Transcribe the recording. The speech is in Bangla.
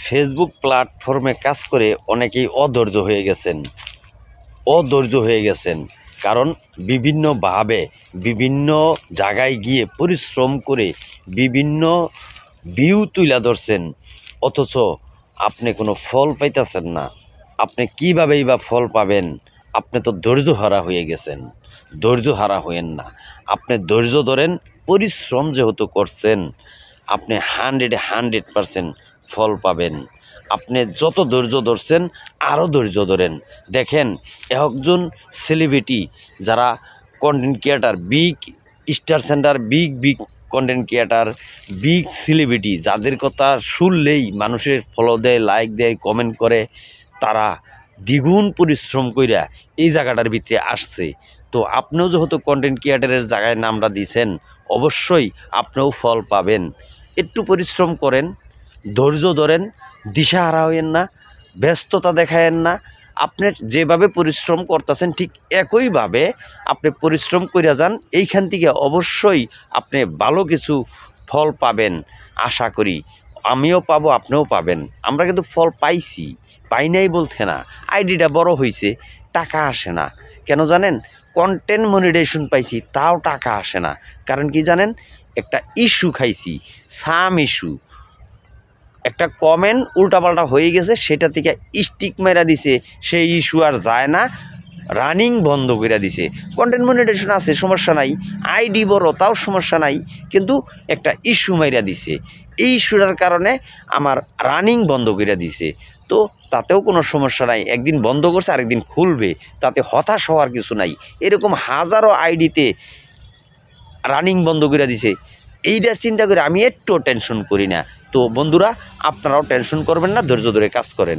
ফেসবুক প্ল্যাটফর্মে কাজ করে অনেকেই অধৈর্য হয়ে গেছেন কারণ বিভিন্নভাবে বিভিন্ন জায়গায় গিয়ে পরিশ্রম করে বিভিন্ন ভিউ তুলে ধরছেন, অথচ আপনি কোনো ফল পাইতেছেন না। আপনি কীভাবেই বা ফল পাবেন? আপনি তো ধৈর্যহারা হয়ে গেছেন। ধৈর্যহারা হয়েন না, আপনি ধৈর্য ধরেন। পরিশ্রম যেহেতু করছেন, আপনি 100% ফল পাবেন। আপনি যত ধৈর্য ধরছেন আরও ধৈর্য ধরেন। দেখেন, একজন সেলিব্রিটি যারা content creator, big star centre, big content creator, big celebrity, যাদের কথা শুনলেই মানুষের ফলো দেয়, লাইক দেয়, কমেন্ট করে, তারা দ্বিগুণ পরিশ্রম কইরা এই জায়গাটার ভিতরে আসছে। তো আপনিও যেহেতু কন্টেন্ট ক্রিয়েটারের জায়গায় নামটা দিয়েছেন, অবশ্যই আপনিও ফল পাবেন। একটু পরিশ্রম করেন, ধৈর্য ধরেন, দিশাহারা হইয়েন না, ব্যস্ততা দেখায়েন না। আপনি যেভাবে পরিশ্রম করতেছেন ঠিক একইভাবে আপনি পরিশ্রম কইরা যান। এইখান থেকে অবশ্যই আপনি ভালো কিছু ফল পাবেন আশা করি। আমিও পাবো, আপনিও পাবেন। আমরা কিন্তু ফল পাইছি, পাই নাই বলতে না। আইডিটা বড় হয়েছে, টাকা আসে না কেন জানেন? কন্টেন্ট মনিটাইজেশন পাইছি, তাও টাকা আসে না। কারণ কি জানেন? একটা ইস্যু খাইছি, সাম ইস্যু, একটা কমেন্ট উল্টাপাল্টা হয়ে গেছে, সেটা থেকে স্টিক মেরা দিছে, সেই ইস্যু আর যায় না, রানিং বন্ধ করে দিছে। কন্টেন্ট মনিটাইজেশন আছে, সমস্যা নাই, আইডি বড়, তাও সমস্যা নাই, কিন্তু একটা ইস্যু মেরা দিছে। এই ইস্যুটার কারণে আমার রানিং বন্ধ করে দিছে। তো তাতেও কোনো সমস্যা নাই, একদিন বন্ধ করছে আরেকদিন খুলবে, তাতে হতাশ হওয়ার কিছু নাই। এরকম হাজারো আইডিতে রানিং বন্ধ করে দিছে, এইটা চিন্তা করে আমি একটু টেনশন করি না। তো বন্ধুরা, আপনারাও টেনশন করবেন না, ধৈর্য ধরে কাজ করেন।